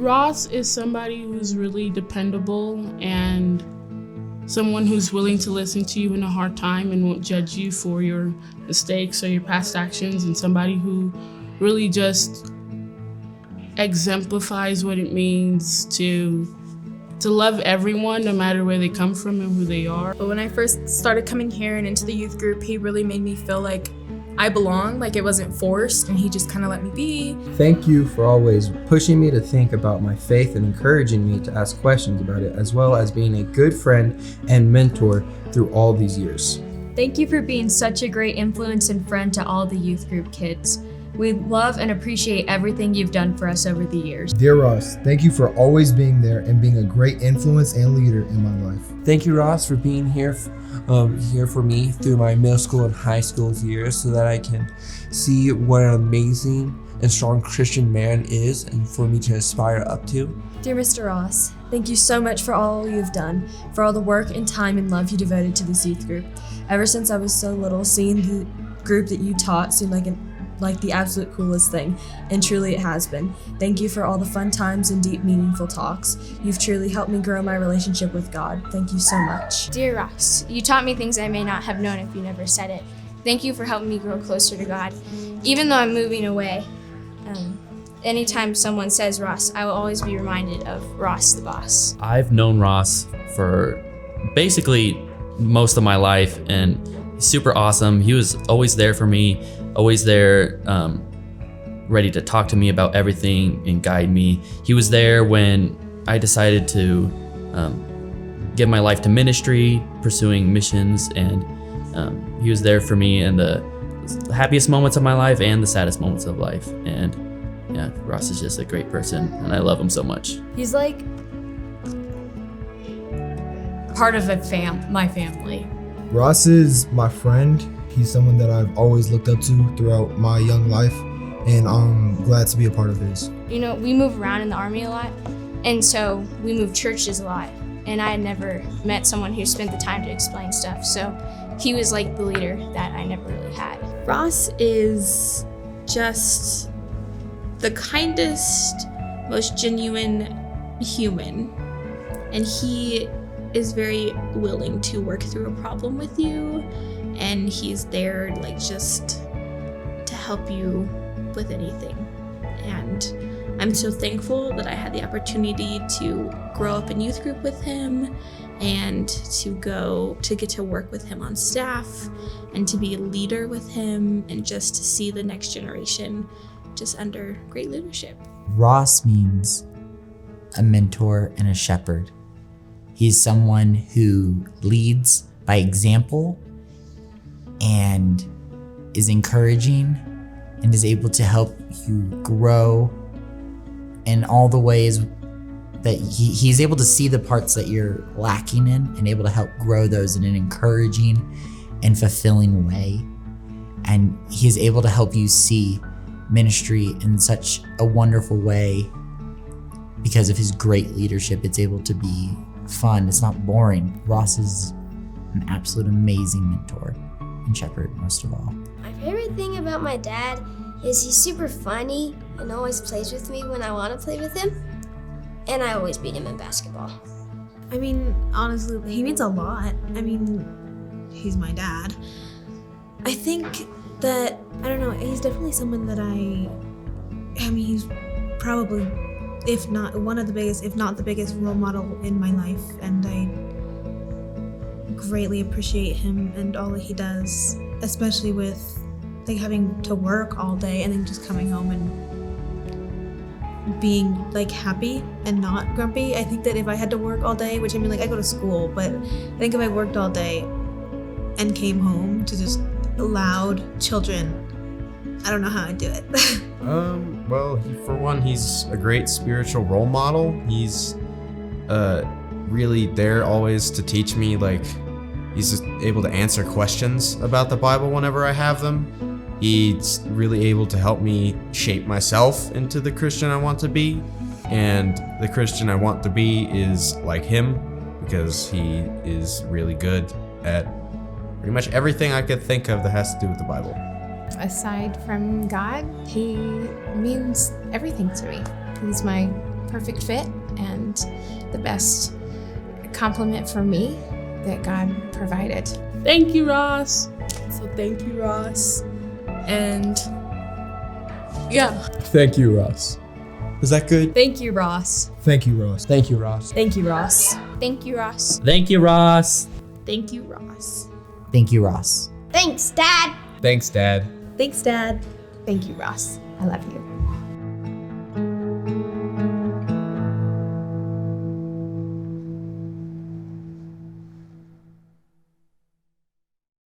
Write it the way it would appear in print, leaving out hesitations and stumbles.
Ross is somebody who's really dependable and someone who's willing to listen to you in a hard time and won't judge you for your mistakes or your past actions, and somebody who really just exemplifies what it means to love everyone no matter where they come from and who they are. But when I first started coming here and into the youth group, he really made me feel like I belonged, like it wasn't forced, and he just kind of let me be. Thank you for always pushing me to think about my faith and encouraging me to ask questions about it, as well as being a good friend and mentor through all these years. Thank you for being such a great influence and friend to all the youth group kids. We love and appreciate everything you've done for us over the years. Dear Ross, thank you for always being there and being a great influence and leader in my life. Thank you, Ross, for being here for me through my middle school and high school years, so that I can see what an amazing and strong Christian man is, and for me to aspire up to. Dear Mr. Ross, thank you so much for all you've done, for all the work and time and love you devoted to this youth group. Ever since I was so little, seeing the group that you taught seemed like the absolute coolest thing, and truly it has been. Thank you for all the fun times and deep, meaningful talks. You've truly helped me grow my relationship with God. Thank you so much. Dear Ross, you taught me things I may not have known if you never said it. Thank you for helping me grow closer to God. Even though I'm moving away, anytime someone says Ross, I will always be reminded of Ross the boss. I've known Ross for basically most of my life, and he's super awesome. He was always there for me, always there, ready to talk to me about everything and guide me. He was there when I decided to give my life to ministry, pursuing missions, and he was there for me in the happiest moments of my life and the saddest moments of life. And yeah, Ross is just a great person, and I love him so much. He's like part of my family. Ross is my friend. He's someone that I've always looked up to throughout my young life, and I'm glad to be a part of his. You know, we move around in the Army a lot, and so we move churches a lot. And I had never met someone who spent the time to explain stuff, so he was like the leader that I never really had. Ross is just the kindest, most genuine human, and he is very willing to work through a problem with you, and he's there like just to help you with anything. And I'm so thankful that I had the opportunity to grow up in youth group with him, and to get to work with him on staff, and to be a leader with him, and just to see the next generation just under great leadership. Ross means a mentor and a shepherd. He's someone who leads by example and is encouraging and is able to help you grow in all the ways that he's able to see the parts that you're lacking in and able to help grow those in an encouraging and fulfilling way. And he's able to help you see ministry in such a wonderful way because of his great leadership. It's able to be fun. It's not boring. Ross is an absolute amazing mentor and shepherd, most of all. My favorite thing about my dad is he's super funny and always plays with me when I want to play with him, and I always beat him in basketball. I mean, honestly, he means a lot. I mean, he's my dad. I think that, I don't know, he's definitely someone that I mean, he's probably, if not one of the biggest, if not the biggest role model in my life, and I greatly appreciate him and all that he does, especially with like having to work all day and then just coming home and being like happy and not grumpy. I think that if I had to work all day, which I mean, like I go to school, but I think if I worked all day and came home to just loud children, I don't know how I'd do it. Well, for one, he's a great spiritual role model. He's really there always to teach me. Like, he's just able to answer questions about the Bible whenever I have them. He's really able to help me shape myself into the Christian I want to be. And the Christian I want to be is like him, because he is really good at pretty much everything I could think of that has to do with the Bible. Aside from God, he means everything to me. He's my perfect fit and the best compliment for me that God provided. Thank you, Ross. So thank you, Ross. And yeah. Thank you, Ross. Is that good? Thank you, Ross. Thank you, Ross. Thank you, Ross. Thank you, Ross. Thank you, Ross. Thank you, Ross. Thank you, Ross. Thank you, Ross. Thanks, Dad. Thanks, Dad. Thanks, Dad. Thank you, Ross. I love you.